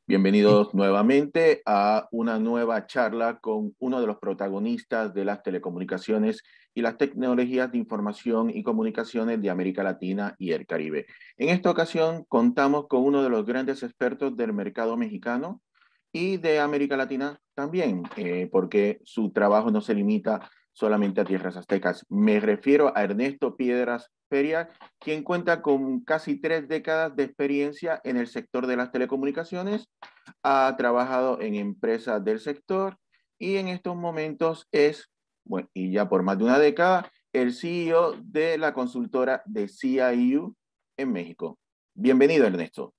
Bienvenidos nuevamente a una nueva charla con uno de los protagonistas de las telecomunicaciones y las tecnologías de información y comunicaciones de América Latina y el Caribe. En esta ocasión contamos con uno de los grandes expertos del mercado mexicano y de América Latina también, porque su trabajo no se limita solamente a tierras aztecas. Me refiero a Ernesto Piedras Feria, quien cuenta con casi 3 décadas de experiencia en el sector de las telecomunicaciones, ha trabajado en empresas del sector y en estos momentos es, bueno, y ya por más de una década, el CEO de la consultora de CIU en México. Bienvenido, Ernesto.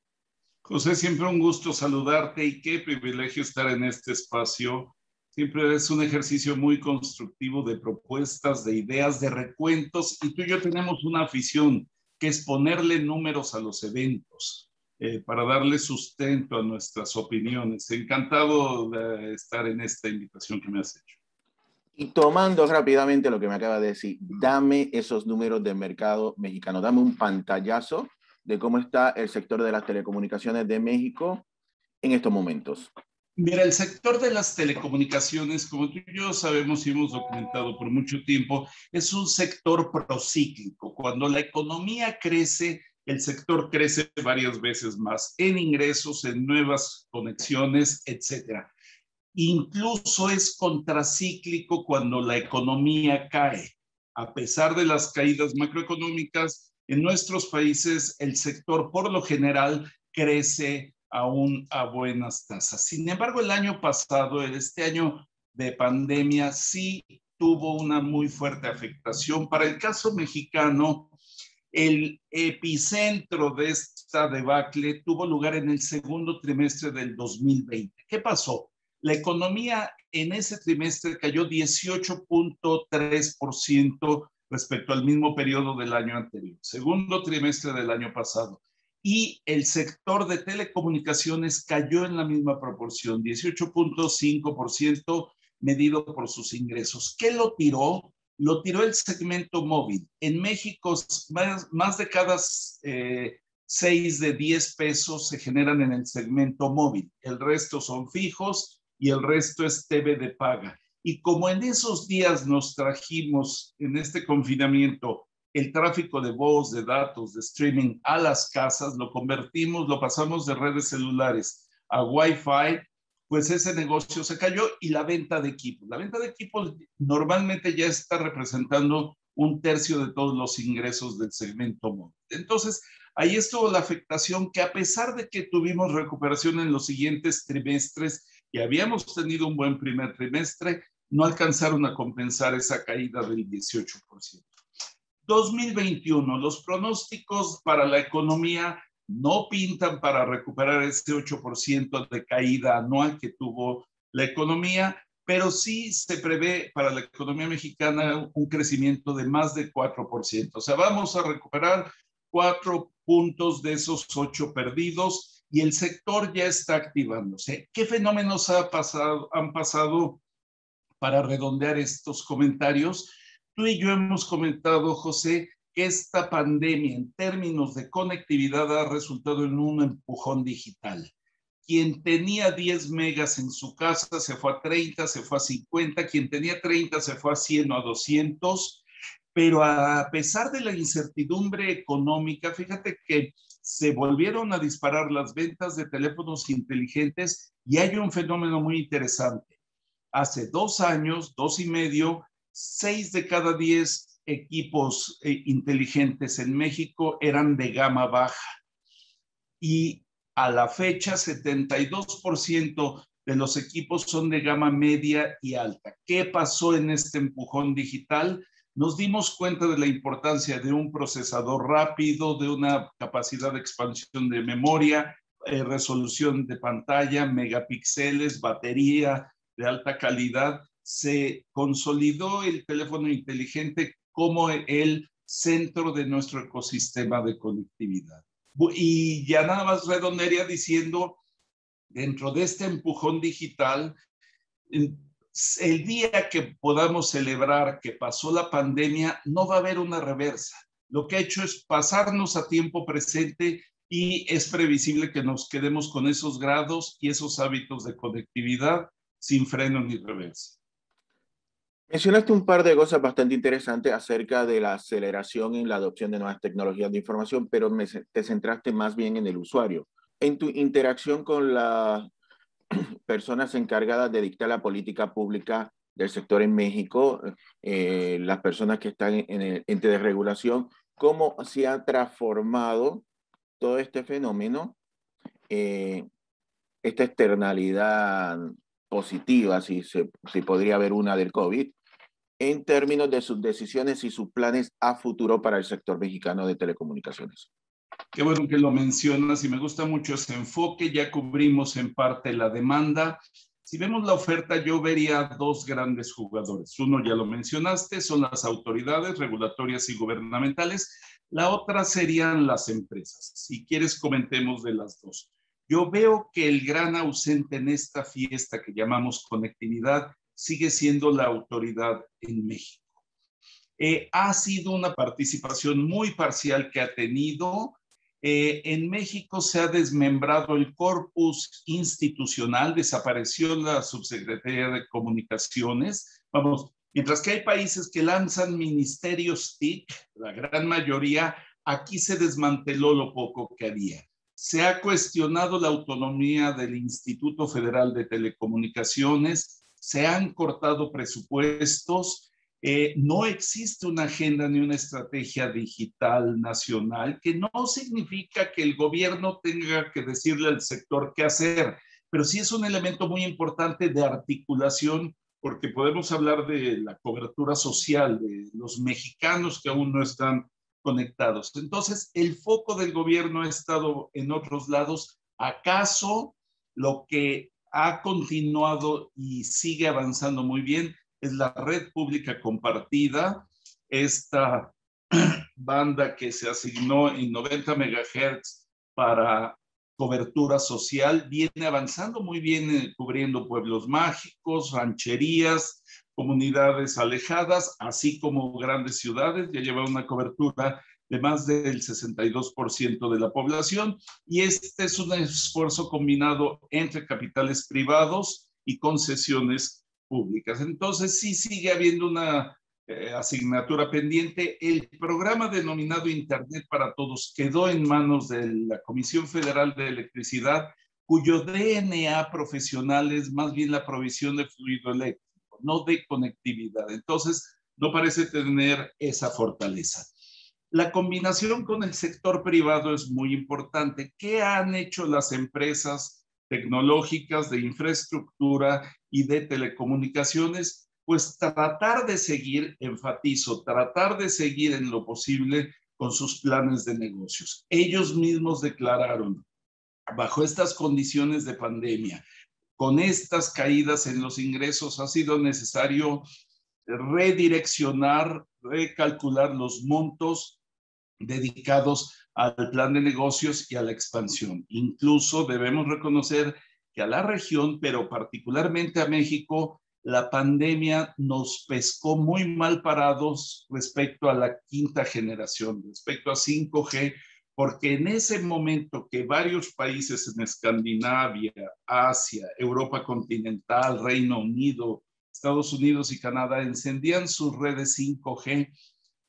José, siempre un gusto saludarte y qué privilegio estar en este espacio. Siempre es un ejercicio muy constructivo de propuestas, de ideas, de recuentos, y tú y yo tenemos una afición que es ponerle números a los eventos para darle sustento a nuestras opiniones. Encantado de estar en esta invitación que me has hecho. Y tomando rápidamente lo que me acaba de decir, dame esos números del mercado mexicano, dame un pantallazo de cómo está el sector de las telecomunicaciones de México en estos momentos. Mira, el sector de las telecomunicaciones, como tú y yo sabemos y hemos documentado por mucho tiempo, es un sector procíclico. Cuando la economía crece, el sector crece varias veces más en ingresos, en nuevas conexiones, etcétera. Incluso es contracíclico cuando la economía cae. A pesar de las caídas macroeconómicas, en nuestros países el sector por lo general crece aún a buenas tasas. Sin embargo, el año pasado, este año de pandemia, sí tuvo una muy fuerte afectación. Para el caso mexicano, el epicentro de esta debacle tuvo lugar en el segundo trimestre del 2020. ¿Qué pasó? La economía en ese trimestre cayó 18.3% respecto al mismo periodo del año anterior, segundo trimestre del año pasado. Y el sector de telecomunicaciones cayó en la misma proporción, 18.5% medido por sus ingresos. ¿Qué lo tiró? Lo tiró el segmento móvil. En México, más de cada 6 de 10 pesos se generan en el segmento móvil. El resto son fijos y el resto es TV de paga. Y como en esos días nos trajimos en este confinamiento el tráfico de voz, de datos, de streaming a las casas, lo convertimos, lo pasamos de redes celulares a Wi-Fi, pues ese negocio se cayó y la venta de equipos. La venta de equipos normalmente ya está representando un tercio de todos los ingresos del segmento móvil. Entonces, ahí estuvo la afectación que a pesar de que tuvimos recuperación en los siguientes trimestres y habíamos tenido un buen primer trimestre, no alcanzaron a compensar esa caída del 18%. 2021, los pronósticos para la economía no pintan para recuperar ese 8% de caída anual que tuvo la economía, pero sí se prevé para la economía mexicana un crecimiento de más de 4%. O sea, vamos a recuperar 4 puntos de esos 8 perdidos y el sector ya está activándose. ¿Qué fenómenos han pasado para redondear estos comentarios? Tú y yo hemos comentado, José, que esta pandemia en términos de conectividad ha resultado en un empujón digital. Quien tenía 10 megas en su casa se fue a 30, se fue a 50, quien tenía 30 se fue a 100 o a 200, pero a pesar de la incertidumbre económica, fíjate que se volvieron a disparar las ventas de teléfonos inteligentes y hay un fenómeno muy interesante. Hace 2 años, 2 y medio, 6 de cada 10 equipos inteligentes en México eran de gama baja. Y a la fecha, 72% de los equipos son de gama media y alta. ¿Qué pasó en este empujón digital? Nos dimos cuenta de la importancia de un procesador rápido, de una capacidad de expansión de memoria, resolución de pantalla, megapíxeles, batería de alta calidad. Se consolidó el teléfono inteligente como el centro de nuestro ecosistema de conectividad. Y ya nada más redondearía diciendo, dentro de este empujón digital, el día que podamos celebrar que pasó la pandemia, no va a haber una reversa. Lo que ha hecho es pasarnos a tiempo presente y es previsible que nos quedemos con esos grados y esos hábitos de conectividad sin freno ni reversa. Mencionaste un par de cosas bastante interesantes acerca de la aceleración en la adopción de nuevas tecnologías de información, pero te centraste más bien en el usuario. En tu interacción con las personas encargadas de dictar la política pública del sector en México, las personas que están en el ente de regulación, ¿cómo se ha transformado todo este fenómeno, esta externalidad positiva, si podría haber una del COVID, en términos de sus decisiones y sus planes a futuro para el sector mexicano de telecomunicaciones? Qué bueno que lo mencionas y me gusta mucho ese enfoque. Ya cubrimos en parte la demanda. Si vemos la oferta, yo vería dos grandes jugadores. Uno, ya lo mencionaste, son las autoridades regulatorias y gubernamentales. La otra serían las empresas. Si quieres, comentemos de las dos. Yo veo que el gran ausente en esta fiesta que llamamos conectividad sigue siendo la autoridad en México. Ha sido una participación muy parcial que ha tenido. En México se ha desmembrado el corpus institucional, desapareció la subsecretaría de Comunicaciones. Vamos, mientras que hay países que lanzan ministerios TIC, la gran mayoría, aquí se desmanteló lo poco que había. Se ha cuestionado la autonomía del Instituto Federal de Telecomunicaciones, se han cortado presupuestos. No existe una agenda ni una estrategia digital nacional, que no significa que el gobierno tenga que decirle al sector qué hacer, pero sí es un elemento muy importante de articulación, porque podemos hablar de la cobertura social de los mexicanos que aún no están conectados. Entonces, el foco del gobierno ha estado en otros lados. ¿Acaso lo que ha continuado y sigue avanzando muy bien es la red pública compartida, esta banda que se asignó en 90 megahertz para cobertura social, viene avanzando muy bien, cubriendo pueblos mágicos, rancherías, comunidades alejadas, así como grandes ciudades. Ya lleva una cobertura de más del 62% de la población, y este es un esfuerzo combinado entre capitales privados y concesiones públicas. Entonces sí sigue habiendo una asignatura pendiente. El programa denominado Internet para Todos quedó en manos de la Comisión Federal de Electricidad, cuyo DNA profesional es más bien la provisión de fluido eléctrico, no de conectividad. Entonces no parece tener esa fortaleza. La combinación con el sector privado es muy importante. ¿Qué han hecho las empresas tecnológicas de infraestructura y de telecomunicaciones? Pues tratar de seguir, enfatizo, tratar de seguir en lo posible con sus planes de negocios. Ellos mismos declararon, bajo estas condiciones de pandemia, con estas caídas en los ingresos, ha sido necesario redireccionar, recalcular los montos dedicados al plan de negocios y a la expansión. Incluso debemos reconocer que a la región, pero particularmente a México, la pandemia nos pescó muy mal parados respecto a la quinta generación, respecto a 5G, porque en ese momento que varios países en Escandinavia, Asia, Europa continental, Reino Unido, Estados Unidos y Canadá encendían sus redes 5G,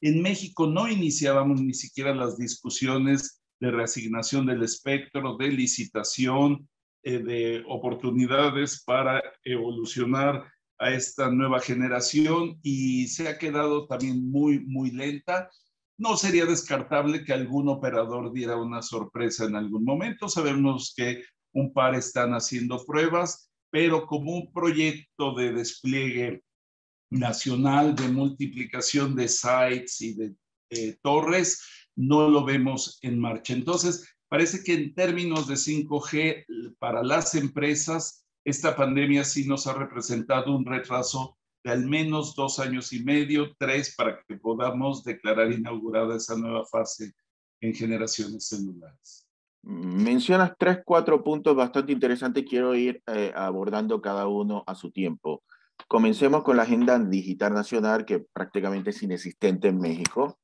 en México no iniciábamos ni siquiera las discusiones de reasignación del espectro, de licitación, de oportunidades para evolucionar a esta nueva generación, y se ha quedado también muy, muy lenta. No sería descartable que algún operador diera una sorpresa en algún momento. Sabemos que un par están haciendo pruebas, pero como un proyecto de despliegue nacional de multiplicación de sites y de torres, no lo vemos en marcha. Entonces, parece que en términos de 5G para las empresas, esta pandemia sí nos ha representado un retraso de al menos 2 años y medio, 3, para que podamos declarar inaugurada esa nueva fase en generaciones celulares. Mencionas 3, 4 puntos bastante interesantes. Quiero ir abordando cada uno a su tiempo. Comencemos con la agenda digital nacional, que prácticamente es inexistente en México.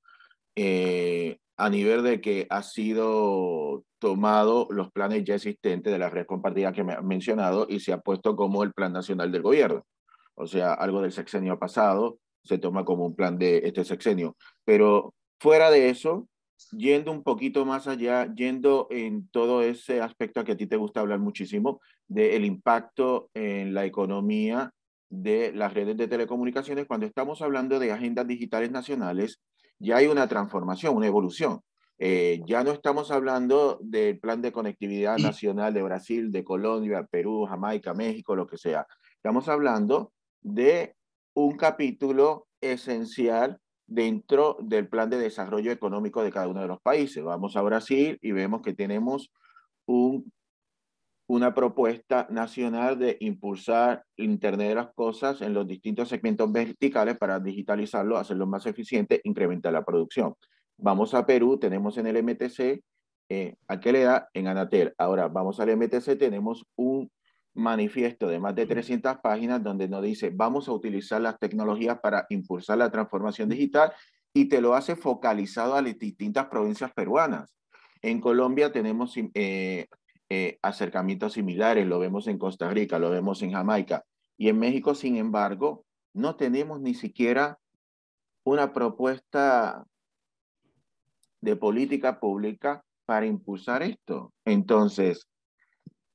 a nivel de que ha sido tomado los planes ya existentes de la red compartida que me han mencionado y se ha puesto como el plan nacional del gobierno. O sea, algo del sexenio pasado se toma como un plan de este sexenio. Pero fuera de eso, yendo un poquito más allá, yendo en todo ese aspecto que a ti te gusta hablar muchísimo, del impacto en la economía de las redes de telecomunicaciones, cuando estamos hablando de agendas digitales nacionales, ya hay una transformación, una evolución. Ya no estamos hablando del plan de conectividad nacional de Brasil, de Colombia, Perú, Jamaica, México, lo que sea. Estamos hablando de un capítulo esencial dentro del plan de desarrollo económico de cada uno de los países. Vamos a Brasil y vemos que tenemos un, una propuesta nacional de impulsar Internet de las cosas en los distintos segmentos verticales para digitalizarlo, hacerlo más eficiente, incrementar la producción. Vamos a Perú, tenemos en el MTC, ¿a qué le da? En Anatel. Ahora, vamos al MTC, tenemos un manifiesto de más de 300 páginas donde nos dice, vamos a utilizar las tecnologías para impulsar la transformación digital y te lo hace focalizado a las distintas provincias peruanas. En Colombia tenemos acercamientos similares, lo vemos en Costa Rica, lo vemos en Jamaica. Y en México, sin embargo, no tenemos ni siquiera una propuesta de política pública para impulsar esto. Entonces,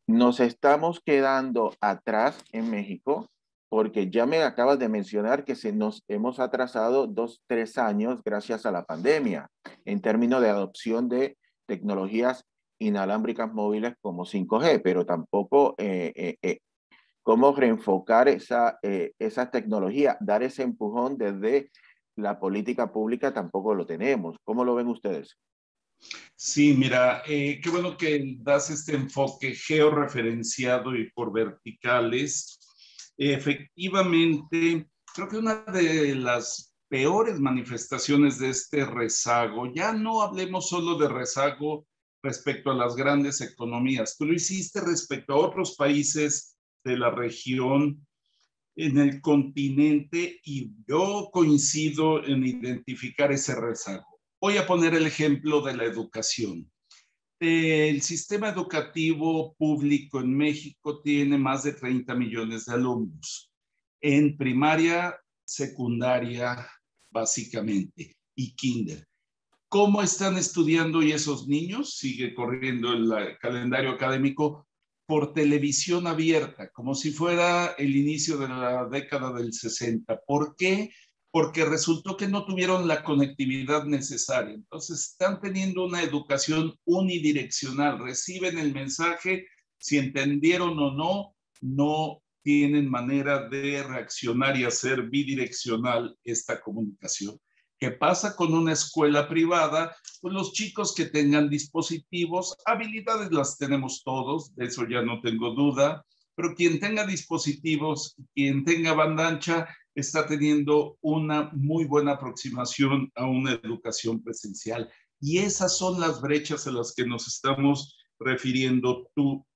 nos estamos quedando atrás en México porque ya me acabas de mencionar que nos hemos atrasado 2, 3 años gracias a la pandemia en términos de adopción de tecnologías inalámbricas móviles como 5G, pero tampoco cómo reenfocar esa tecnología, dar ese empujón desde la política pública tampoco lo tenemos. ¿Cómo lo ven ustedes? Sí, mira, qué bueno que das este enfoque georreferenciado y por verticales. Efectivamente, creo que una de las peores manifestaciones de este rezago, ya no hablemos solo de rezago respecto a las grandes economías, tú lo hiciste respecto a otros países de la región, en el continente, y yo coincido en identificar ese rezago. Voy a poner el ejemplo de la educación. El sistema educativo público en México tiene más de 30 millones de alumnos, en primaria, secundaria, básicamente, y kinder. ¿Cómo están estudiando hoy esos niños? Sigue corriendo el calendario académico por televisión abierta, como si fuera el inicio de la década del 60. ¿Por qué? Porque resultó que no tuvieron la conectividad necesaria. Entonces están teniendo una educación unidireccional, reciben el mensaje, si entendieron o no, no tienen manera de reaccionar y hacer bidireccional esta comunicación. ¿Qué pasa con una escuela privada? Pues los chicos que tengan dispositivos, habilidades las tenemos todos, de eso ya no tengo duda, pero quien tenga dispositivos, quien tenga banda ancha, está teniendo una muy buena aproximación a una educación presencial. Y esas son las brechas a las que nos estamos refiriendo tú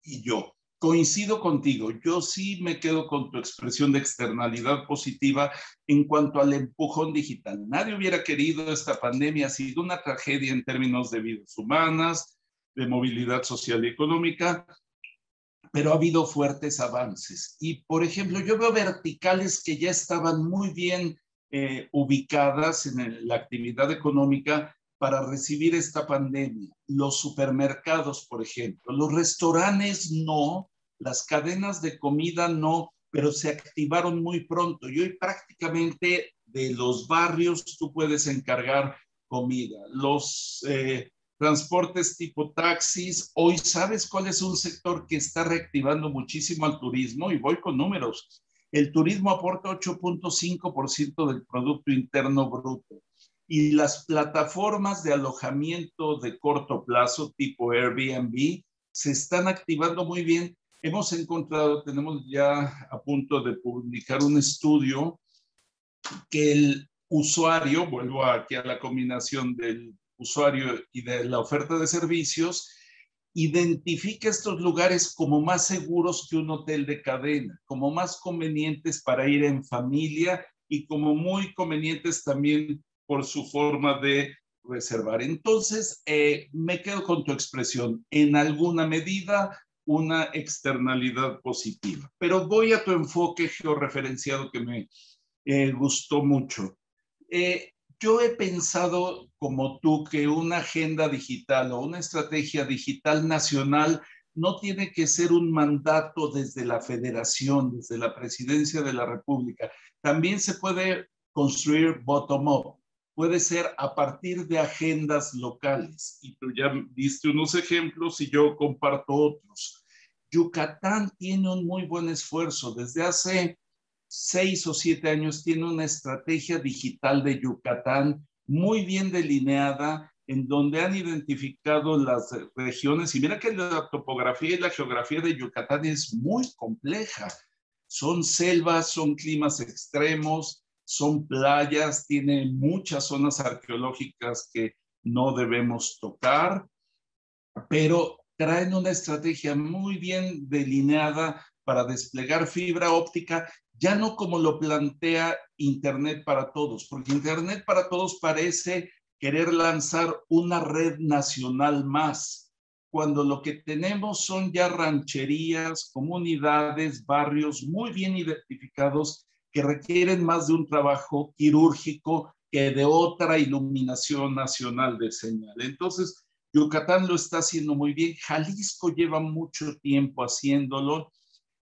y yo. Coincido contigo, yo sí me quedo con tu expresión de externalidad positiva en cuanto al empujón digital. Nadie hubiera querido esta pandemia, ha sido una tragedia en términos de vidas humanas, de movilidad social y económica, pero ha habido fuertes avances. Y, por ejemplo, yo veo verticales que ya estaban muy bien ubicadas en la actividad económica para recibir esta pandemia. Los supermercados, por ejemplo, los restaurantes no, las cadenas de comida no, pero se activaron muy pronto. Y hoy prácticamente de los barrios tú puedes encargar comida. Los transportes tipo taxis, hoy sabes cuál es un sector que está reactivando muchísimo al turismo, y voy con números. El turismo aporta 8.5% del Producto Interno Bruto. Y las plataformas de alojamiento de corto plazo, tipo Airbnb, se están activando muy bien. Hemos encontrado, tenemos ya a punto de publicar un estudio que el usuario, vuelvo aquí a la combinación del usuario y de la oferta de servicios, identifica estos lugares como más seguros que un hotel de cadena, como más convenientes para ir en familia y como muy convenientes también por su forma de reservar. Entonces, me quedo con tu expresión, en alguna medida una externalidad positiva. Pero voy a tu enfoque georreferenciado que me gustó mucho. Eh, yo he pensado, como tú, que una agenda digital o una estrategia digital nacional no tiene que ser un mandato desde la federación, desde la presidencia de la República. También se puede construir bottom-up, puede ser a partir de agendas locales. Y tú ya diste unos ejemplos y yo comparto otros. Yucatán tiene un muy buen esfuerzo. Desde hace 6 o 7 años tiene una estrategia digital de Yucatán muy bien delineada, en donde han identificado las regiones. Y mira que la topografía y la geografía de Yucatán es muy compleja. Son selvas, son climas extremos, son playas, tiene muchas zonas arqueológicas que no debemos tocar, pero traen una estrategia muy bien delineada para desplegar fibra óptica, ya no como lo plantea Internet para Todos, porque Internet para Todos parece querer lanzar una red nacional más, cuando lo que tenemos son ya rancherías, comunidades, barrios muy bien identificados que requieren más de un trabajo quirúrgico que de otra iluminación nacional de señal. Entonces, Yucatán lo está haciendo muy bien. Jalisco lleva mucho tiempo haciéndolo.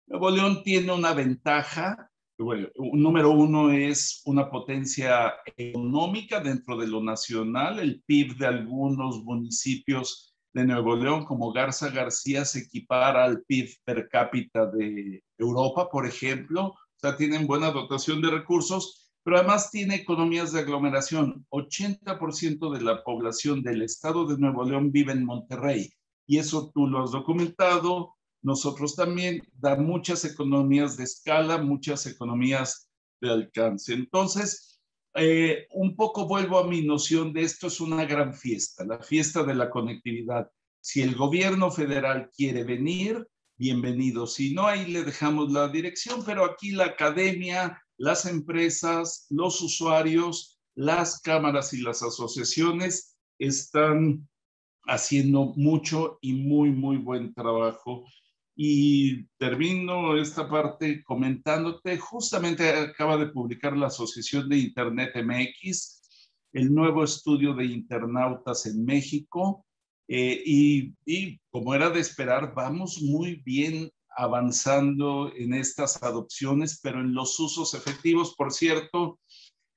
Nuevo León tiene una ventaja. Bueno, número uno es una potencia económica dentro de lo nacional. El PIB de algunos municipios de Nuevo León, como Garza García, se equipara al PIB per cápita de Europa, por ejemplo. O sea, tienen buena dotación de recursos, pero además tiene economías de aglomeración. 80% de la población del estado de Nuevo León vive en Monterrey, y eso tú lo has documentado. Nosotros también, da muchas economías de escala, muchas economías de alcance. Entonces, un poco vuelvo a mi noción de esto es una gran fiesta, la fiesta de la conectividad. Si el gobierno federal quiere venir, bienvenido. Si no, ahí le dejamos la dirección, pero aquí la academia, las empresas, los usuarios, las cámaras y las asociaciones están haciendo mucho y muy, muy buen trabajo. Y termino esta parte comentándote, justamente acaba de publicar la Asociación de Internet MX, el nuevo estudio de internautas en México, y como era de esperar, vamos muy bien avanzando en estas adopciones, pero en los usos efectivos. Por cierto,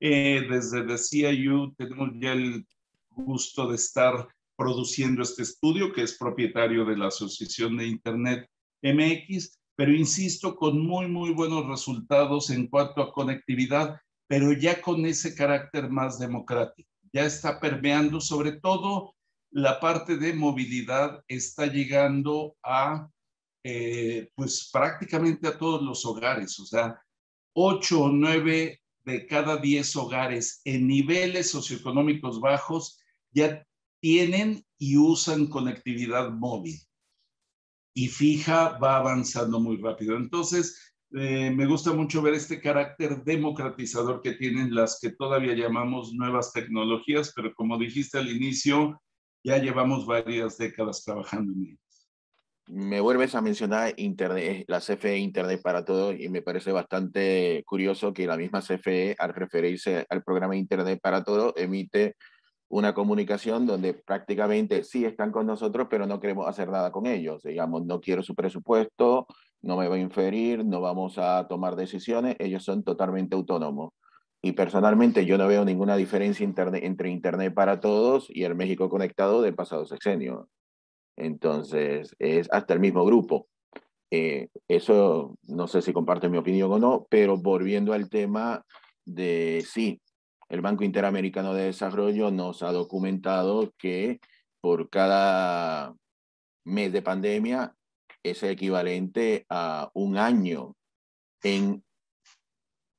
desde The CIU tenemos ya el gusto de estar produciendo este estudio, que es propietario de la Asociación de Internet MX, pero insisto, con muy, muy buenos resultados en cuanto a conectividad, pero ya con ese carácter más democrático. Ya está permeando, sobre todo la parte de movilidad, está llegando a, pues prácticamente a todos los hogares, o sea, 8 o 9 de cada 10 hogares en niveles socioeconómicos bajos ya tienen y usan conectividad móvil, y fija va avanzando muy rápido. Entonces, me gusta mucho ver este carácter democratizador que tienen las que todavía llamamos nuevas tecnologías, pero como dijiste al inicio, ya llevamos varias décadas trabajando en ello. Me vuelves a mencionar Internet, la CFE Internet para Todos, y me parece bastante curioso que la misma CFE, al referirse al programa Internet para Todos, emite una comunicación donde prácticamente sí están con nosotros, pero no queremos hacer nada con ellos. Digamos, no quiero su presupuesto, no me va a inferir, no vamos a tomar decisiones, ellos son totalmente autónomos. Y personalmente yo no veo ninguna diferencia entre Internet para Todos y el México Conectado del pasado sexenio. Entonces, es hasta el mismo grupo. Eso no sé si comparte mi opinión o no, pero volviendo al tema de sí, el Banco Interamericano de Desarrollo nos ha documentado que por cada mes de pandemia es equivalente a un año en,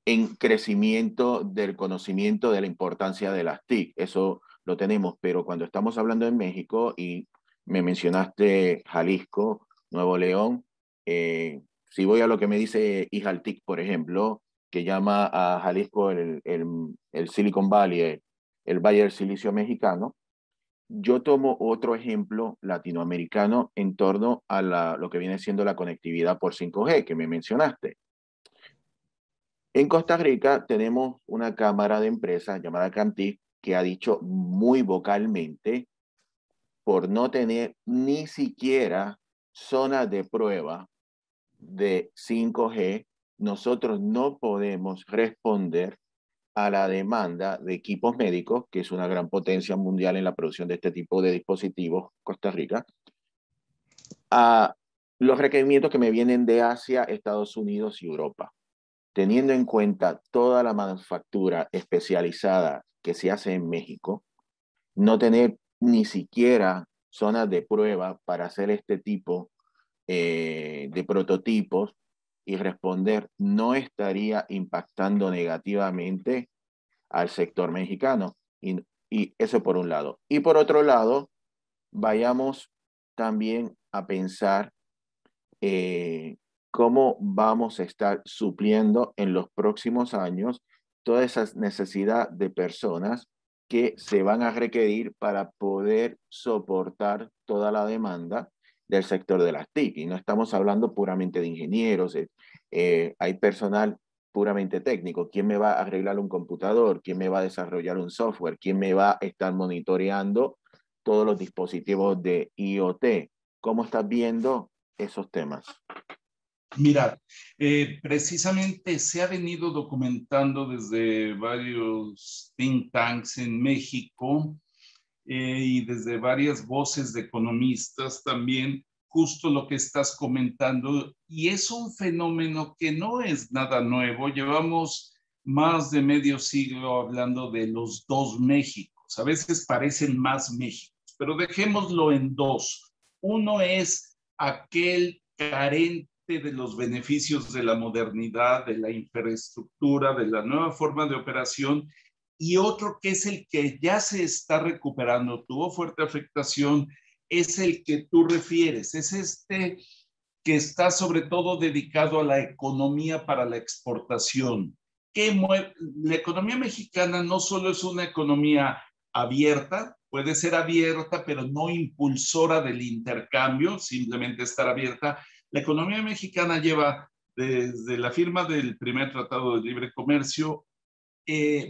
en crecimiento del conocimiento de la importancia de las TIC. Eso lo tenemos, pero cuando estamos hablando en México y me mencionaste Jalisco, Nuevo León, si voy a lo que me dice Ijaltic, por ejemplo, que llama a Jalisco el Silicon Valley, el Valle del Silicio mexicano. Yo tomo otro ejemplo latinoamericano en torno a lo que viene siendo la conectividad por 5G que me mencionaste. En Costa Rica tenemos una cámara de empresas llamada Cantic que ha dicho muy vocalmente, por no tener ni siquiera zonas de prueba de 5G, nosotros no podemos responder a la demanda de equipos médicos, que es una gran potencia mundial en la producción de este tipo de dispositivos, Costa Rica, a los requerimientos que me vienen de Asia, Estados Unidos y Europa. Teniendo en cuenta toda la manufactura especializada que se hace en México, no tener ni siquiera zonas de prueba para hacer este tipo de prototipos y responder no estaría impactando negativamente al sector mexicano. Y eso por un lado. Y por otro lado, vayamos también a pensar cómo vamos a estar supliendo en los próximos años toda esa necesidad de personas que se van a requerir para poder soportar toda la demanda del sector de las TIC. Y no estamos hablando puramente de ingenieros, hay personal puramente técnico. ¿Quién me va a arreglar un computador? ¿Quién me va a desarrollar un software? ¿Quién me va a estar monitoreando todos los dispositivos de IoT? ¿Cómo estás viendo esos temas? Mira, precisamente se ha venido documentando desde varios think tanks en México y desde varias voces de economistas también, justo lo que estás comentando, y es un fenómeno que no es nada nuevo. Llevamos más de medio siglo hablando de los dos Méxicos. A veces parecen más Méxicos, pero dejémoslo en dos. Uno es aquel carente de los beneficios de la modernidad, de la infraestructura, de la nueva forma de operación, y otro que es el que ya se está recuperando, tuvo fuerte afectación, es el que tú refieres, es este que está sobre todo dedicado a la economía para la exportación. La economía mexicana no solo es una economía abierta, puede ser abierta, pero no impulsora del intercambio, simplemente estar abierta. La economía mexicana lleva desde la firma del primer Tratado de Libre Comercio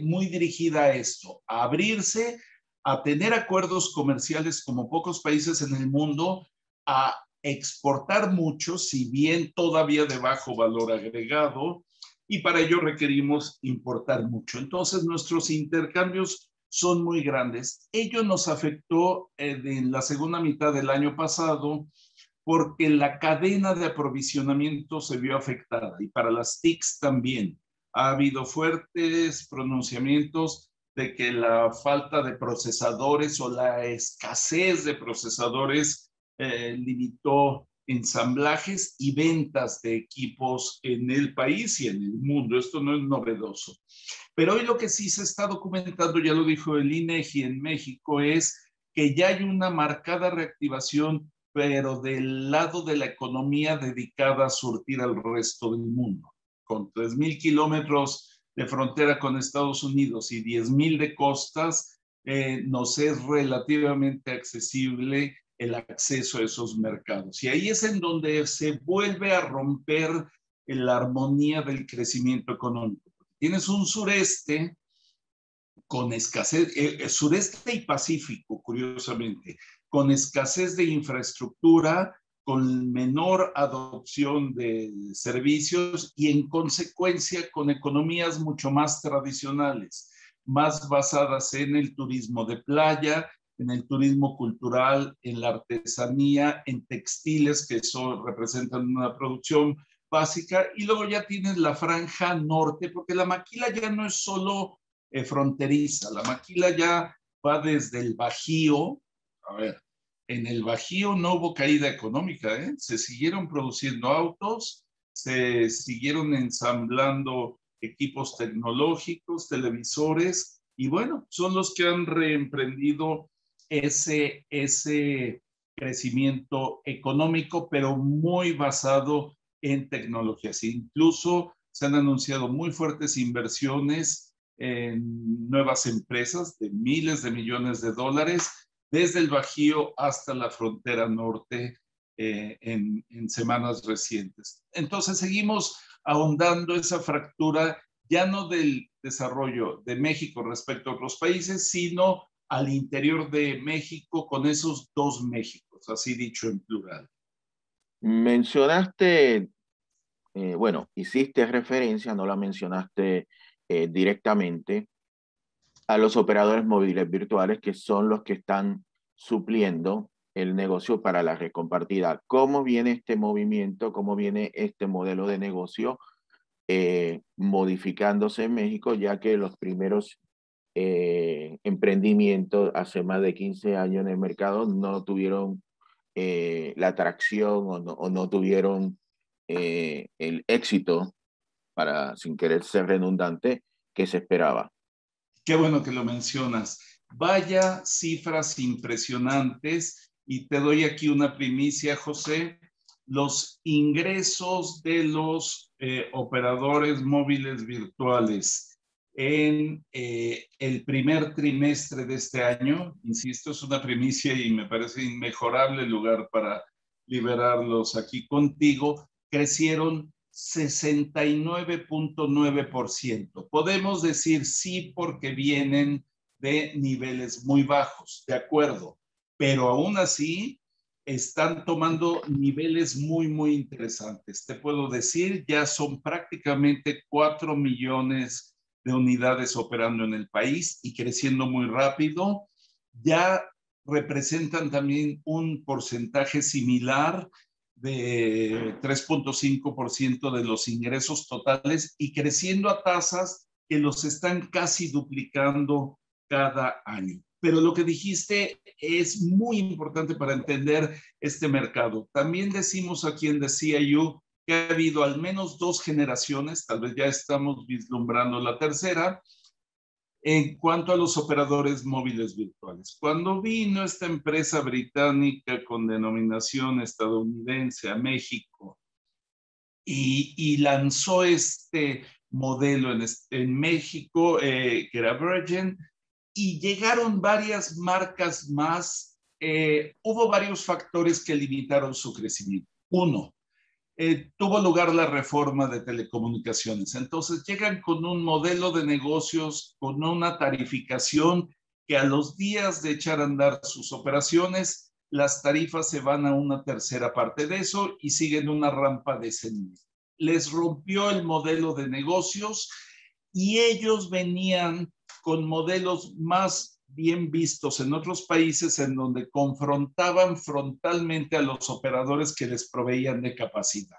muy dirigida a esto, a abrirse, a tener acuerdos comerciales como pocos países en el mundo, a exportar mucho, si bien todavía de bajo valor agregado, y para ello requerimos importar mucho. Entonces, nuestros intercambios son muy grandes. Ello nos afectó en la segunda mitad del año pasado porque la cadena de aprovisionamiento se vio afectada y para las TICs también. Ha habido fuertes pronunciamientos de que la falta de procesadores o la escasez de procesadores limitó ensamblajes y ventas de equipos en el país y en el mundo. Esto no es novedoso. Pero hoy lo que sí se está documentando, ya lo dijo el INEGI en México, es que ya hay una marcada reactivación, pero del lado de la economía dedicada a surtir al resto del mundo. Con 3,000 kilómetros de frontera con Estados Unidos y 10,000 de costas, nos es relativamente accesible el acceso a esos mercados. Y ahí es en donde se vuelve a romper la armonía del crecimiento económico. Tienes un sureste con escasez, sureste y Pacífico, curiosamente, con escasez de infraestructura, con menor adopción de servicios y en consecuencia con economías mucho más tradicionales, más basadas en el turismo de playa, en el turismo cultural, en la artesanía, en textiles que representan una producción básica, y luego ya tienes la franja norte, porque la maquila ya no es solo fronteriza, la maquila ya va desde el Bajío. A ver, en el Bajío no hubo caída económica, ¿eh? Se siguieron produciendo autos, se siguieron ensamblando equipos tecnológicos, televisores, y bueno, son los que han reemprendido ese crecimiento económico, pero muy basado en tecnologías. Incluso se han anunciado muy fuertes inversiones en nuevas empresas de miles de millones de dólares, desde el Bajío hasta la frontera norte en semanas recientes. Entonces seguimos ahondando esa fractura, ya no del desarrollo de México respecto a otros países, sino al interior de México con esos dos Méxicos, así dicho en plural. Mencionaste, bueno, hiciste referencia, no la mencionaste directamente, a los operadores móviles virtuales que son los que están supliendo el negocio para la red compartida. ¿Cómo viene este movimiento? ¿Cómo viene este modelo de negocio modificándose en México, ya que los primeros emprendimientos hace más de 15 años en el mercado no tuvieron la atracción o no tuvieron el éxito, para, sin querer ser redundante, que se esperaba? Qué bueno que lo mencionas. Vaya cifras impresionantes y te doy aquí una primicia, José. Los ingresos de los operadores móviles virtuales en el primer trimestre de este año, insisto, es una primicia y me parece inmejorable el lugar para liberarlos aquí contigo, crecieron 69.9%. Podemos decir sí porque vienen de niveles muy bajos, de acuerdo, pero aún así están tomando niveles muy, muy interesantes. Te puedo decir, ya son prácticamente 4 millones de unidades operando en el país y creciendo muy rápido. Ya representan también un porcentaje similar de 3.5% de los ingresos totales y creciendo a tasas que los están casi duplicando cada año. Pero lo que dijiste es muy importante para entender este mercado. También decimos aquí en The CIU que ha habido al menos 2 generaciones, tal vez ya estamos vislumbrando la tercera, en cuanto a los operadores móviles virtuales. Cuando vino esta empresa británica con denominación estadounidense a México y lanzó este modelo en México, que era Virgin, y llegaron varias marcas más, hubo varios factores que limitaron su crecimiento. Uno, tuvo lugar la reforma de telecomunicaciones. Entonces llegan con un modelo de negocios, con una tarificación que a los días de echar a andar sus operaciones, las tarifas se van a una tercera parte de eso y siguen una rampa descendente. Les rompió el modelo de negocios y ellos venían con modelos más bien vistos en otros países en donde confrontaban frontalmente a los operadores que les proveían de capacidad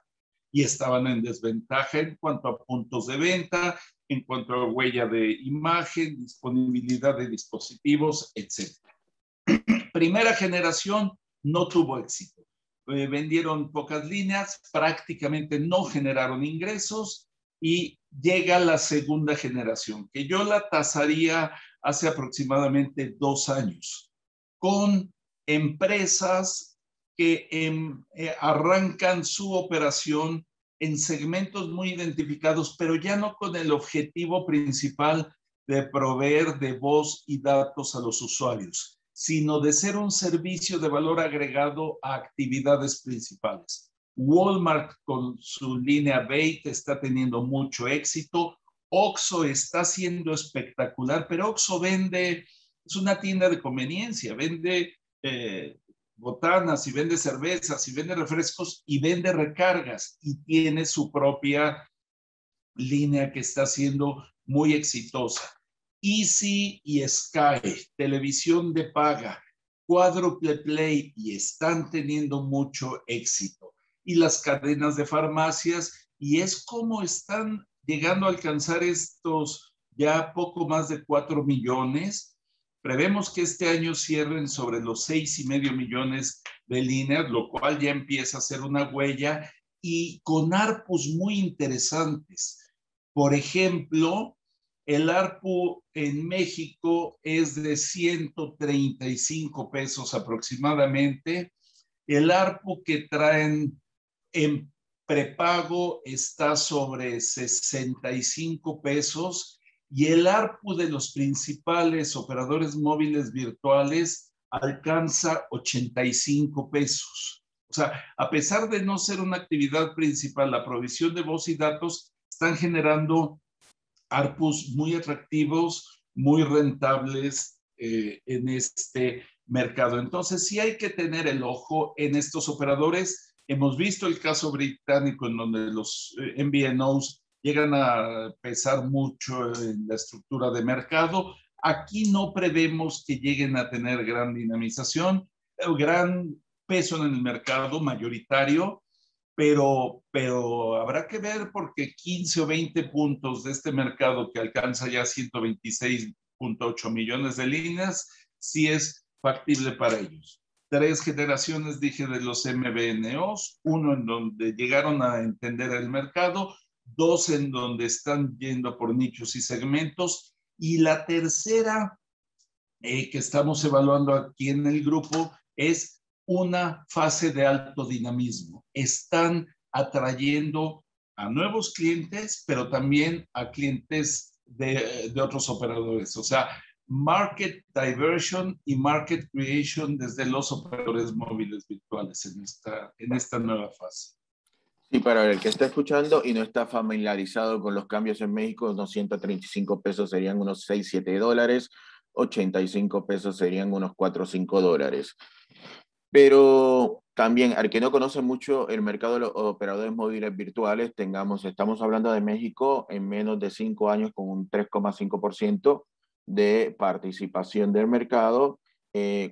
y estaban en desventaja en cuanto a puntos de venta, en cuanto a huella de imagen, disponibilidad de dispositivos, etc. Primera generación no tuvo éxito. Vendieron pocas líneas, prácticamente no generaron ingresos y llega la segunda generación, que yo la tasaría hace aproximadamente 2 años, con empresas que arrancan su operación en segmentos muy identificados, pero ya no con el objetivo principal de proveer de voz y datos a los usuarios, sino de ser un servicio de valor agregado a actividades principales. Walmart con su línea Bait está teniendo mucho éxito. Oxxo está siendo espectacular, pero Oxxo vende, es una tienda de conveniencia, vende botanas y vende cervezas y vende refrescos y vende recargas y tiene su propia línea que está siendo muy exitosa. Easy y Sky, televisión de paga, cuádruple play y están teniendo mucho éxito. Y las cadenas de farmacias, y es como están llegando a alcanzar estos ya poco más de 4 millones. Prevemos que este año cierren sobre los 6.5 millones de líneas, lo cual ya empieza a ser una huella y con ARPUs muy interesantes. Por ejemplo, el ARPU en México es de 135 pesos aproximadamente. El ARPU que traen en prepago está sobre 65 pesos y el ARPU de los principales operadores móviles virtuales alcanza 85 pesos. O sea, a pesar de no ser una actividad principal, la provisión de voz y datos están generando ARPUs muy atractivos, muy rentables en este mercado. Entonces, sí hay que tener el ojo en estos operadores. Hemos visto el caso británico en donde los MVNOs llegan a pesar mucho en la estructura de mercado. Aquí no prevemos que lleguen a tener gran dinamización, gran peso en el mercado mayoritario, pero habrá que ver porque 15 o 20 puntos de este mercado que alcanza ya 126.8 millones de líneas, sí es factible para ellos. 3 generaciones, dije, de los MVNOs, uno en donde llegaron a entender el mercado, 2 en donde están yendo por nichos y segmentos, y la tercera que estamos evaluando aquí en el grupo es una fase de alto dinamismo. Están atrayendo a nuevos clientes, pero también a clientes de otros operadores. O sea, market diversion y market creation desde los operadores móviles virtuales en esta nueva fase. Sí, para el que está escuchando y no está familiarizado con los cambios en México, unos 135 pesos serían unos 6, 7 dólares, 85 pesos serían unos 4, 5 dólares. Pero también, al que no conoce mucho el mercado de los operadores móviles virtuales, estamos hablando de México en menos de 5 años con un 3,5% de participación del mercado.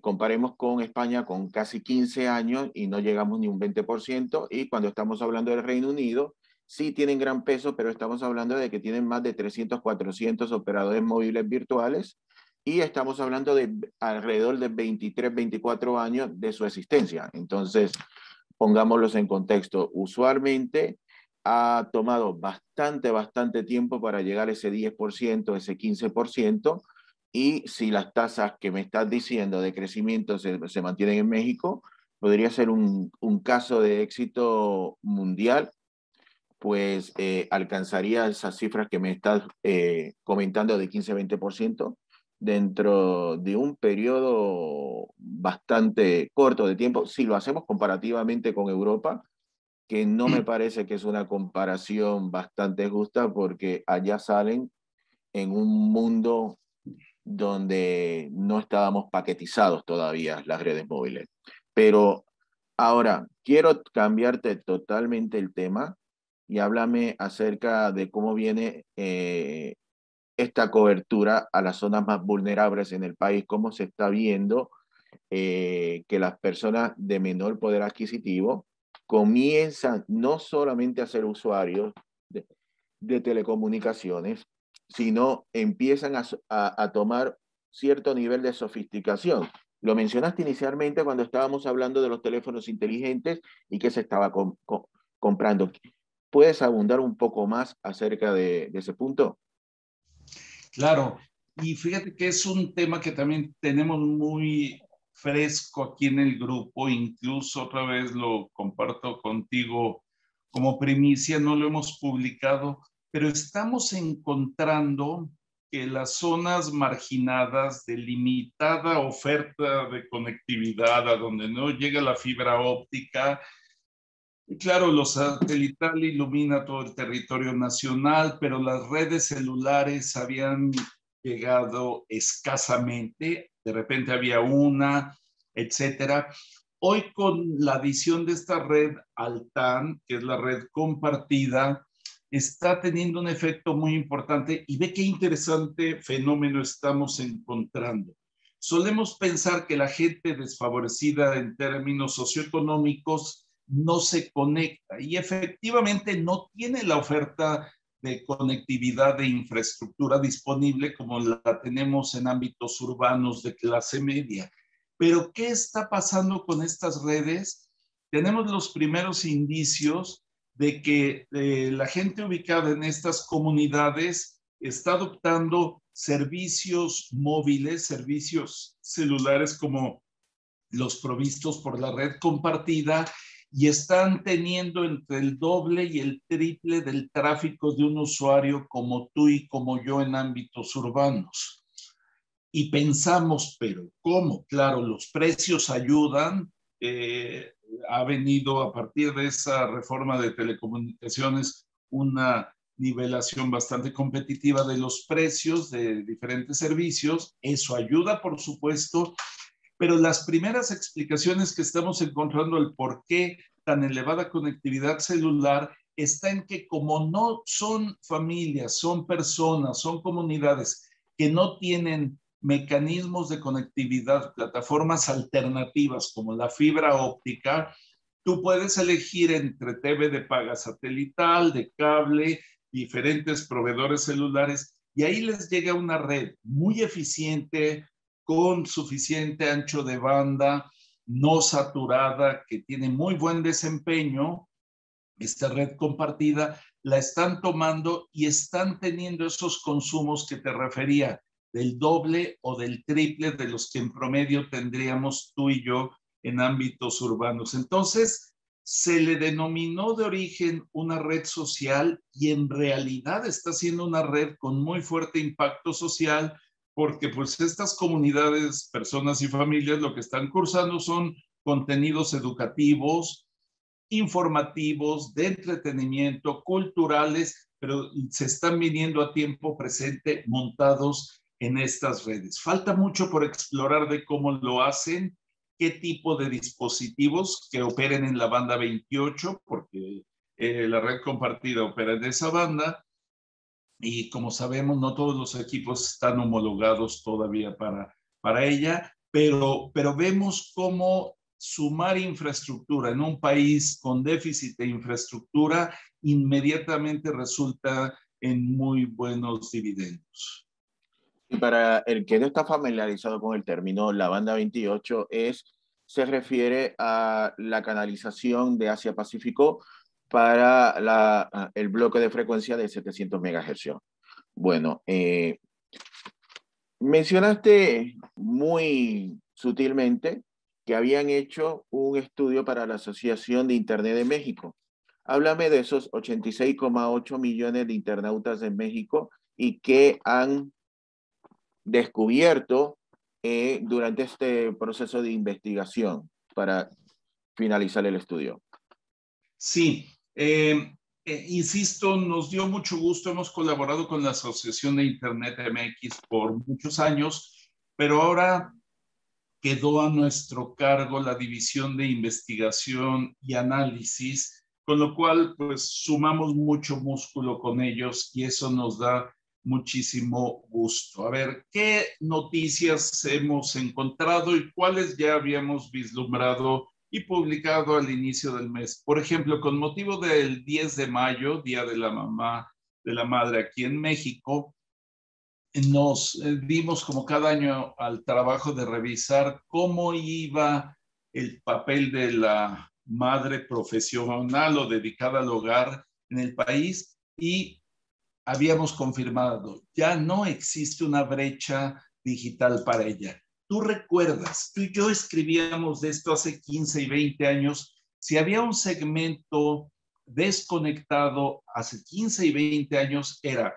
Comparemos con España con casi 15 años y no llegamos ni un 20%. Y cuando estamos hablando del Reino Unido, sí tienen gran peso, pero estamos hablando de que tienen más de 300, 400 operadores móviles virtuales y estamos hablando de alrededor de 23, 24 años de su existencia. Entonces, pongámoslos en contexto. Usualmente ha tomado bastante tiempo para llegar a ese 10%, ese 15%, y si las tasas que me estás diciendo de crecimiento se mantienen en México, podría ser un caso de éxito mundial, pues alcanzaría esas cifras que me estás comentando de 15-20% dentro de un periodo bastante corto de tiempo, si lo hacemos comparativamente con Europa, que no me parece que es una comparación bastante justa porque allá salen en un mundo donde no estábamos paquetizados todavía las redes móviles. Pero ahora, quiero cambiarte totalmente el tema y háblame acerca de cómo viene esta cobertura a las zonas más vulnerables en el país, cómo se está viendo que las personas de menor poder adquisitivo comienzan no solamente a ser usuarios de telecomunicaciones, sino empiezan a tomar cierto nivel de sofisticación. Lo mencionaste inicialmente cuando estábamos hablando de los teléfonos inteligentes y que se estaba comprando. ¿Puedes abundar un poco más acerca de ese punto? Claro, y fíjate que es un tema que también tenemos muy fresco aquí en el grupo, incluso otra vez lo comparto contigo como primicia, no lo hemos publicado, pero estamos encontrando que las zonas marginadas de limitada oferta de conectividad, a donde no llega la fibra óptica, y claro, lo satelital ilumina todo el territorio nacional, pero las redes celulares habían llegado escasamente, de repente había una, etcétera. Hoy con la adición de esta red Altan, que es la red compartida, está teniendo un efecto muy importante y ve qué interesante fenómeno estamos encontrando. Solemos pensar que la gente desfavorecida en términos socioeconómicos no se conecta y efectivamente no tiene la oferta de conectividad de infraestructura disponible como la tenemos en ámbitos urbanos de clase media. Pero ¿qué está pasando con estas redes? Tenemos los primeros indicios de que la gente ubicada en estas comunidades está adoptando servicios móviles, servicios celulares como los provistos por la red compartida, y están teniendo entre el doble y el triple del tráfico de un usuario como tú y como yo en ámbitos urbanos. Y pensamos, pero ¿cómo? Claro, los precios ayudan. Ha venido a partir de esa reforma de telecomunicaciones una nivelación bastante competitiva de los precios de diferentes servicios. Eso ayuda, por supuesto, pero las primeras explicaciones que estamos encontrando el por qué tan elevada conectividad celular está en que como no son familias, son personas, son comunidades que no tienen mecanismos de conectividad, plataformas alternativas como la fibra óptica, tú puedes elegir entre TV de paga satelital, de cable, diferentes proveedores celulares, y ahí les llega una red muy eficiente, con suficiente ancho de banda, no saturada, que tiene muy buen desempeño. Esta red compartida la están tomando y están teniendo esos consumos que te refería, del doble o del triple de los que en promedio tendríamos tú y yo en ámbitos urbanos. Entonces, se le denominó de origen una red social y en realidad está siendo una red con muy fuerte impacto social, porque pues estas comunidades, personas y familias lo que están cursando son contenidos educativos, informativos, de entretenimiento, culturales, pero se están viniendo a tiempo presente montados en estas redes. Falta mucho por explorar de cómo lo hacen, qué tipo de dispositivos que operen en la banda 28, porque la red compartida opera en esa banda, y como sabemos, no todos los equipos están homologados todavía para ella, pero vemos cómo sumar infraestructura en un país con déficit de infraestructura inmediatamente resulta en muy buenos dividendos. Y para el que no está familiarizado con el término, la banda 28 se refiere a la canalización de Asia-Pacífico para el bloque de frecuencia de 700 MHz. Bueno, mencionaste muy sutilmente que habían hecho un estudio para la Asociación de Internet de México. Háblame de esos 86,8 millones de internautas en México y que han descubierto durante este proceso de investigación para finalizar el estudio. Sí, insisto, nos dio mucho gusto, hemos colaborado con la Asociación de Internet MX por muchos años, pero ahora quedó a nuestro cargo la división de investigación y análisis, con lo cual pues sumamos mucho músculo con ellos y eso nos da muchísimo gusto. A ver, ¿qué noticias hemos encontrado y cuáles ya habíamos vislumbrado y publicado al inicio del mes? Por ejemplo, con motivo del 10 de mayo, Día de la Mamá, de la Madre aquí en México, nos dimos como cada año al trabajo de revisar cómo iba el papel de la madre profesional o dedicada al hogar en el país y habíamos confirmado, ya no existe una brecha digital para ella. Tú recuerdas, tú y yo escribíamos de esto hace 15 y 20 años, si había un segmento desconectado hace 15 y 20 años era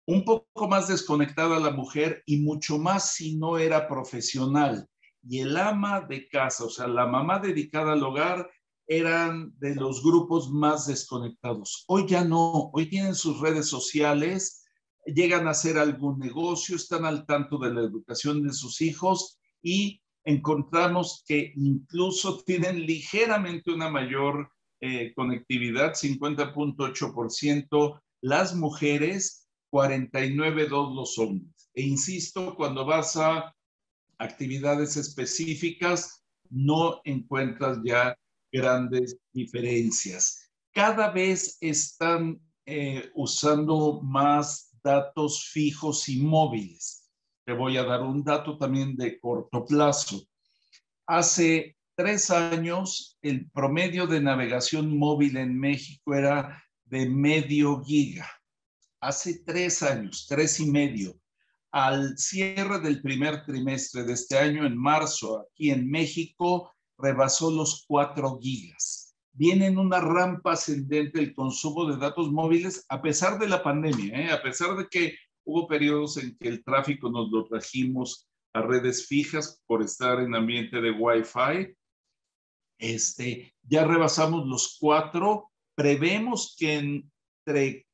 un poco más desconectada la mujer y mucho más si no era profesional. Y el ama de casa, o sea, la mamá dedicada al hogar, eran de los grupos más desconectados. Hoy ya no, hoy tienen sus redes sociales, llegan a hacer algún negocio, están al tanto de la educación de sus hijos y encontramos que incluso tienen ligeramente una mayor conectividad, 50.8% las mujeres, 49.2% los hombres. E insisto, cuando vas a actividades específicas, no encuentras ya grandes diferencias. Cada vez están usando más datos fijos y móviles. Te voy a dar un dato también de corto plazo. Hace 3 años, el promedio de navegación móvil en México era de medio giga. Hace 3 años, 3,5. Al cierre del primer trimestre de este año, en marzo, aquí en México, rebasó los 4 gigas. viene en una rampa ascendente el consumo de datos móviles a pesar de la pandemia, a pesar de que hubo periodos en que el tráfico nos lo trajimos a redes fijas por estar en ambiente de Wi-Fi. Ya rebasamos los 4. Prevemos que entre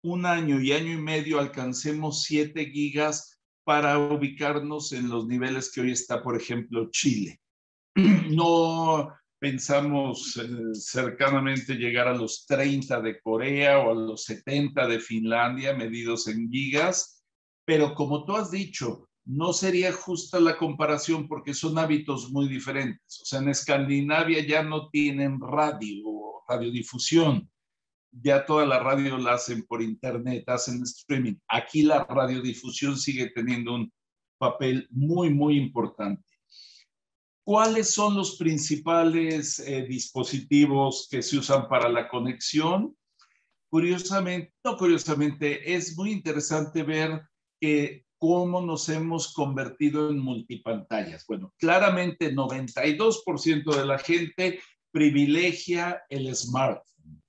un año y año y medio alcancemos 7 gigas para ubicarnos en los niveles que hoy está, por ejemplo, Chile. No pensamos cercanamente llegar a los 30 de Corea o a los 70 de Finlandia, medidos en gigas, pero como tú has dicho, no sería justa la comparación porque son hábitos muy diferentes. O sea, en Escandinavia ya no tienen radiodifusión. Ya toda la radio la hacen por internet, hacen streaming. Aquí la radiodifusión sigue teniendo un papel muy, muy importante. ¿Cuáles son los principales dispositivos que se usan para la conexión? Curiosamente, es muy interesante ver cómo nos hemos convertido en multipantallas. Bueno, claramente 92% de la gente privilegia el smartphone.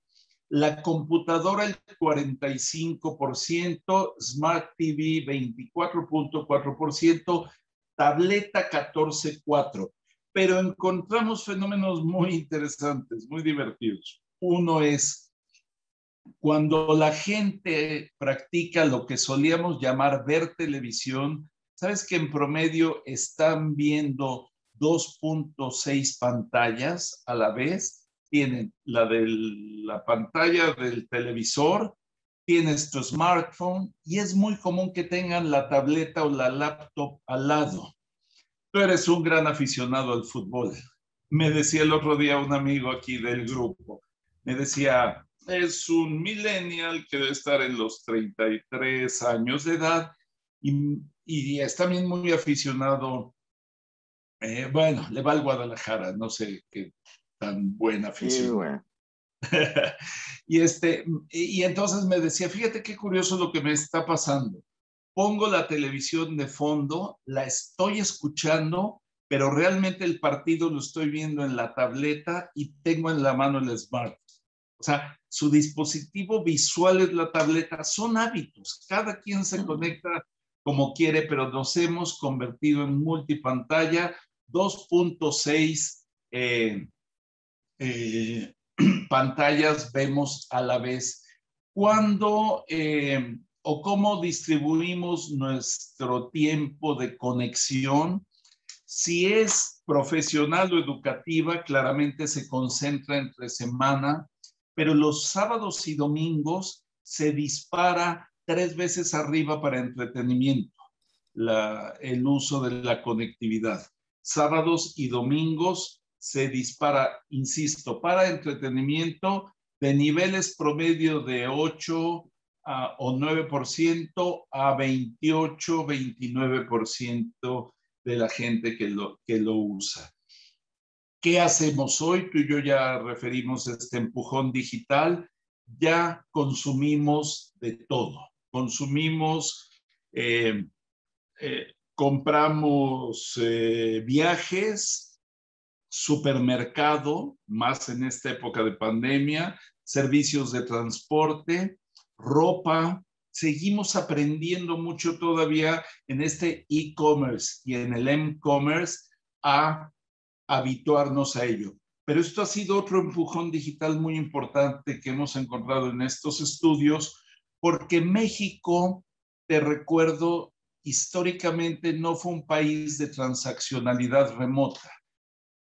La computadora el 45%, Smart TV 24.4%, tableta 14.4%. Pero encontramos fenómenos muy interesantes, muy divertidos. Uno es cuando la gente practica lo que solíamos llamar ver televisión, ¿sabes que en promedio están viendo 2.6 pantallas a la vez? Tienen la de la pantalla del televisor, tienes tu smartphone y es muy común que tengan la tableta o la laptop al lado. Tú eres un gran aficionado al fútbol. Me decía el otro día un amigo aquí del grupo, me decía, es un millennial que debe estar en los 33 años de edad y es también muy aficionado. Bueno, le va al Guadalajara, no sé qué tan buena Sí, afición. bueno. y entonces me decía, fíjate qué curioso lo que me está pasando. Pongo la televisión de fondo, la estoy escuchando, pero realmente el partido lo estoy viendo en la tableta y tengo en la mano el smartphone. O sea, su dispositivo visual es la tableta. Son hábitos. Cada quien se conecta como quiere, pero nos hemos convertido en multipantalla. 2.6 pantallas vemos a la vez. ¿Cuándo o cómo distribuimos nuestro tiempo de conexión? Si es profesional o educativa, claramente se concentra entre semana, pero los sábados y domingos se dispara 3 veces arriba para entretenimiento, el uso de la conectividad. Sábados y domingos se dispara, insisto, para entretenimiento de niveles promedio de 8 o 9% a 28, 29% de la gente que lo usa. ¿Qué hacemos hoy? Tú y yo ya referimos este empujón digital. Ya consumimos de todo. Consumimos, compramos viajes, supermercado, más en esta época de pandemia, servicios de transporte, ropa. Seguimos aprendiendo mucho todavía en este e-commerce y en el m-commerce a habituarnos a ello. Pero esto ha sido otro empujón digital muy importante que hemos encontrado en estos estudios, porque México, te recuerdo, históricamente no fue un país de transaccionalidad remota.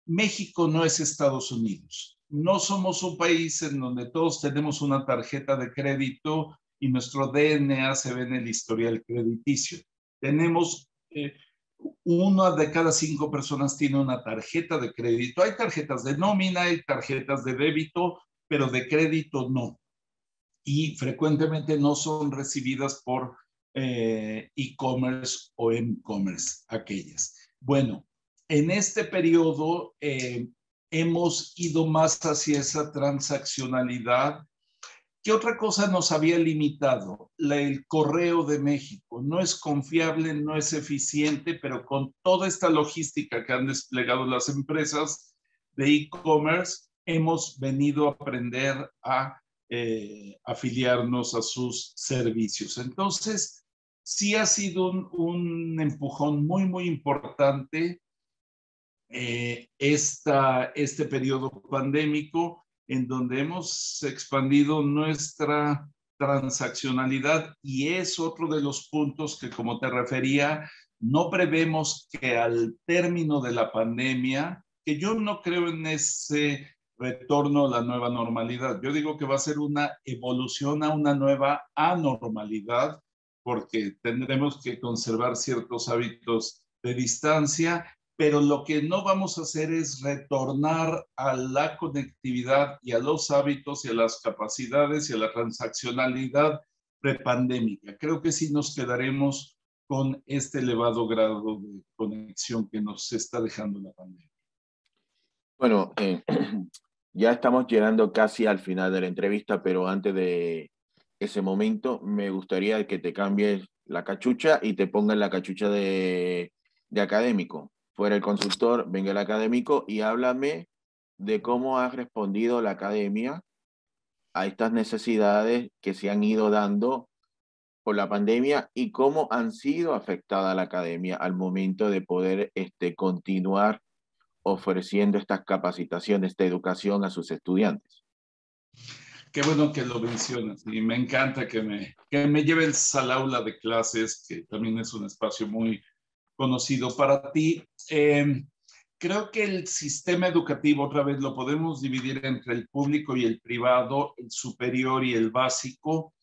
México no es Estados Unidos. No somos un país en donde todos tenemos una tarjeta de crédito y nuestro DNA se ve en el historial crediticio. Tenemos, una de cada 5 personas tiene una tarjeta de crédito. Hay tarjetas de nómina, hay tarjetas de débito, pero de crédito no. Y frecuentemente no son recibidas por e-commerce o m-commerce, aquellas. Bueno, en este periodo hemos ido más hacia esa transaccionalidad. ¿Qué otra cosa nos había limitado? El correo de México. No es confiable, no es eficiente, pero con toda esta logística que han desplegado las empresas de e-commerce, hemos venido a aprender a afiliarnos a sus servicios. Entonces, sí ha sido un empujón muy, muy importante este periodo pandémico en donde hemos expandido nuestra transaccionalidad y es otro de los puntos que, como te refería, no prevemos que al término de la pandemia, que yo no creo en ese retorno a la nueva normalidad. Yo digo que va a ser una evolución a una nueva anormalidad porque tendremos que conservar ciertos hábitos de distancia, pero lo que no vamos a hacer es retornar a la conectividad y a los hábitos y a las capacidades y a la transaccionalidad prepandémica. Creo que sí nos quedaremos con este elevado grado de conexión que nos está dejando la pandemia. Bueno, ya estamos llegando casi al final de la entrevista, pero antes de ese momento me gustaría que te cambies la cachucha y te pongas la cachucha de académico. Fuera el consultor, venga el académico y háblame de cómo ha respondido la academia a estas necesidades que se han ido dando por la pandemia y cómo han sido afectada la academia al momento de poder continuar ofreciendo estas capacitaciones de educación a sus estudiantes. Qué bueno que lo mencionas y me encanta que me lleves al aula de clases, que también es un espacio muy conocido para ti. Creo que el sistema educativo, otra vez, lo podemos dividir entre el público y el privado, el superior y el básico.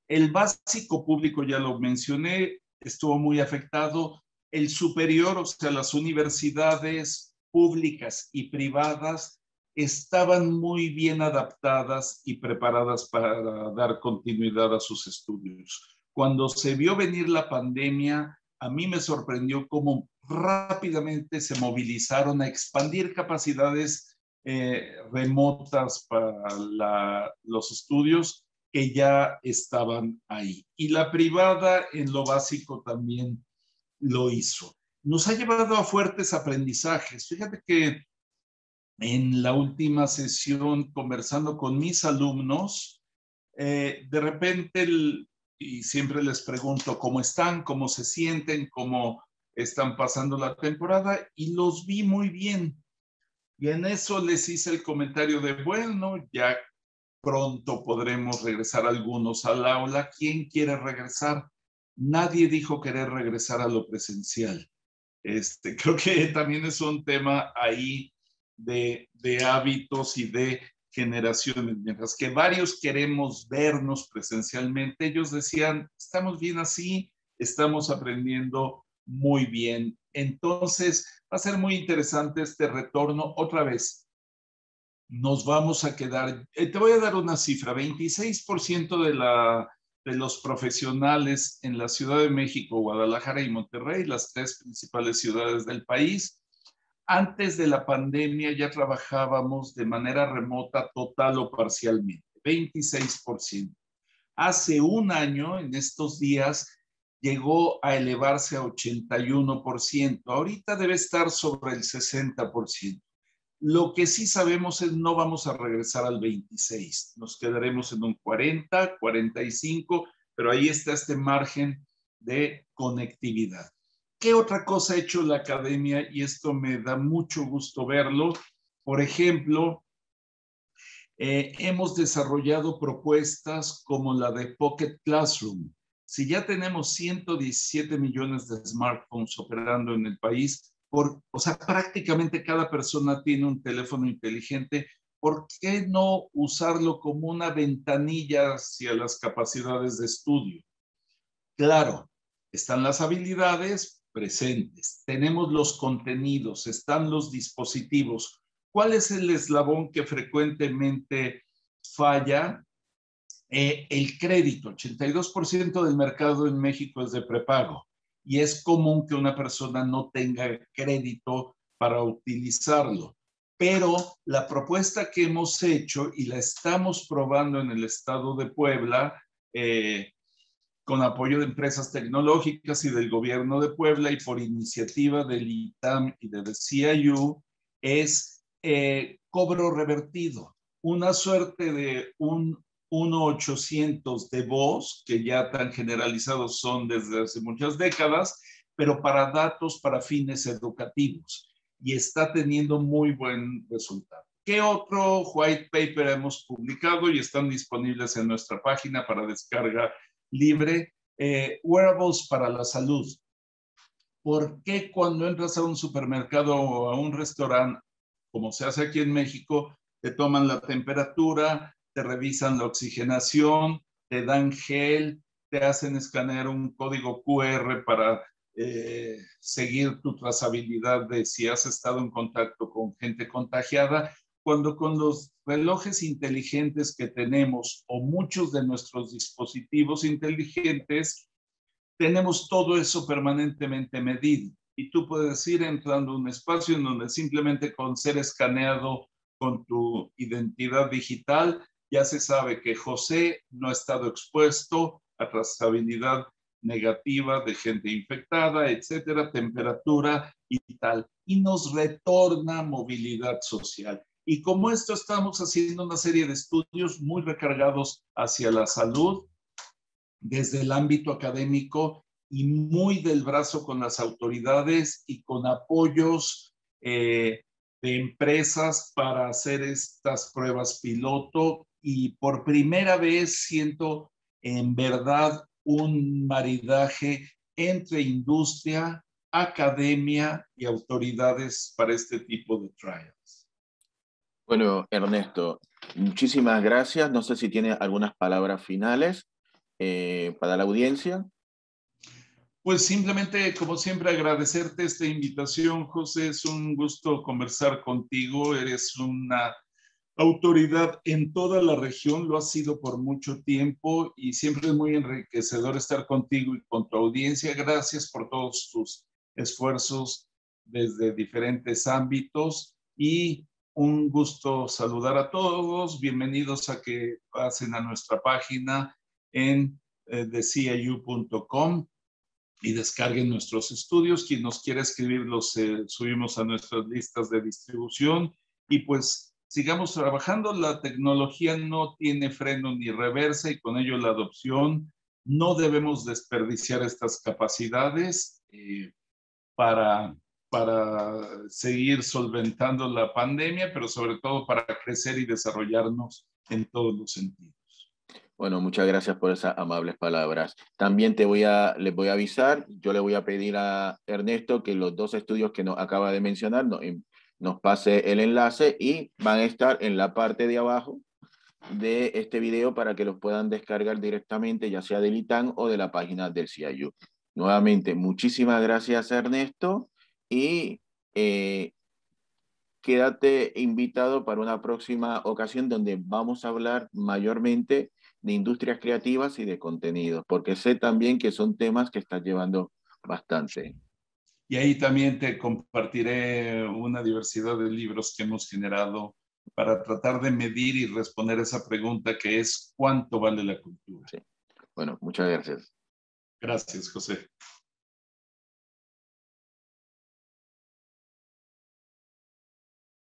El básico público, ya lo mencioné, estuvo muy afectado. El superior, o sea, las universidades públicas y privadas, estaban muy bien adaptadas y preparadas para dar continuidad a sus estudios. Cuando se vio venir la pandemia, a mí me sorprendió cómo rápidamente se movilizaron a expandir capacidades remotas para los estudios que ya estaban ahí. Y la privada en lo básico también lo hizo. Nos ha llevado a fuertes aprendizajes. Fíjate que en la última sesión, conversando con mis alumnos, de repente, y siempre les pregunto cómo están, cómo se sienten, cómo están pasando la temporada, y los vi muy bien. Y en eso les hice el comentario de, bueno, ya pronto podremos regresar algunos al aula. ¿Quién quiere regresar? Nadie dijo querer regresar a lo presencial. Creo que también es un tema ahí de hábitos y de generaciones. Mientras que varios queremos vernos presencialmente, ellos decían, estamos bien así, estamos aprendiendo muy bien. Entonces, va a ser muy interesante este retorno. Otra vez, nos vamos a quedar, te voy a dar una cifra, 26% de los profesionales en la Ciudad de México, Guadalajara y Monterrey, las tres principales ciudades del país, antes de la pandemia ya trabajábamos de manera remota total o parcialmente, 26%. Hace un año, en estos días, llegó a elevarse a 81%. Ahorita debe estar sobre el 60%. Lo que sí sabemos es no vamos a regresar al 26, nos quedaremos en un 40, 45, pero ahí está este margen de conectividad. ¿Qué otra cosa ha hecho la academia? Y esto me da mucho gusto verlo. Por ejemplo, hemos desarrollado propuestas como la de Pocket Classroom. Si ya tenemos 117 millones de smartphones operando en el país, o sea, prácticamente cada persona tiene un teléfono inteligente. ¿Por qué no usarlo como una ventanilla hacia las capacidades de estudio? Claro, están las habilidades presentes, tenemos los contenidos, están los dispositivos. ¿Cuál es el eslabón que frecuentemente falla? El crédito. 82% del mercado en México es de prepago y es común que una persona no tenga crédito para utilizarlo. Pero la propuesta que hemos hecho y la estamos probando en el estado de Puebla, con apoyo de empresas tecnológicas y del gobierno de Puebla y por iniciativa del ITAM y del CIU, es cobro revertido, una suerte de un 1-800 de voz, que ya tan generalizados son desde hace muchas décadas, pero para datos, para fines educativos. Y está teniendo muy buen resultado. ¿Qué otro white paper hemos publicado y están disponibles en nuestra página para descarga libre? Wearables para la salud. ¿Por qué cuando entras a un supermercado o a un restaurante, como se hace aquí en México, te toman la temperatura, te revisan la oxigenación, te dan gel, te hacen escanear un código QR para seguir tu trazabilidad de si has estado en contacto con gente contagiada, cuando con los relojes inteligentes que tenemos o muchos de nuestros dispositivos inteligentes, tenemos todo eso permanentemente medido? Y tú puedes ir entrando a un espacio en donde simplemente con ser escaneado con tu identidad digital, ya se sabe que José no ha estado expuesto a trazabilidad negativa de gente infectada, etcétera, temperatura y tal. Y nos retorna movilidad social. Y como esto estamos haciendo una serie de estudios muy recargados hacia la salud, desde el ámbito académico y muy del brazo con las autoridades y con apoyos de empresas para hacer estas pruebas piloto. Y por primera vez siento en verdad un maridaje entre industria, academia y autoridades para este tipo de trials. Bueno, Ernesto, muchísimas gracias. No sé si tiene algunas palabras finales para la audiencia. Pues simplemente, como siempre, agradecerte esta invitación, José. Es un gusto conversar contigo. Eres una autoridad en toda la región, lo has sido por mucho tiempo y siempre es muy enriquecedor estar contigo y con tu audiencia. Gracias por todos tus esfuerzos desde diferentes ámbitos y un gusto saludar a todos. Bienvenidos a que pasen a nuestra página en theciu.com y descarguen nuestros estudios. Quien nos quiera escribir los subimos a nuestras listas de distribución y pues sigamos trabajando. La tecnología no tiene freno ni reversa y con ello la adopción. No debemos desperdiciar estas capacidades para seguir solventando la pandemia, pero sobre todo para crecer y desarrollarnos en todos los sentidos. Bueno, muchas gracias por esas amables palabras. También les voy a avisar, yo le voy a pedir a Ernesto que los dos estudios que nos acaba de mencionar nos pase el enlace y van a estar en la parte de abajo de este video para que los puedan descargar directamente, ya sea del ITAN o de la página del CIU. Nuevamente, muchísimas gracias, Ernesto, y quédate invitado para una próxima ocasión donde vamos a hablar mayormente de industrias creativas y de contenidos, porque sé también que son temas que estás llevando bastante. Y ahí también te compartiré una diversidad de libros que hemos generado para tratar de medir y responder esa pregunta que es ¿cuánto vale la cultura? Sí. Bueno, muchas gracias. Gracias, José.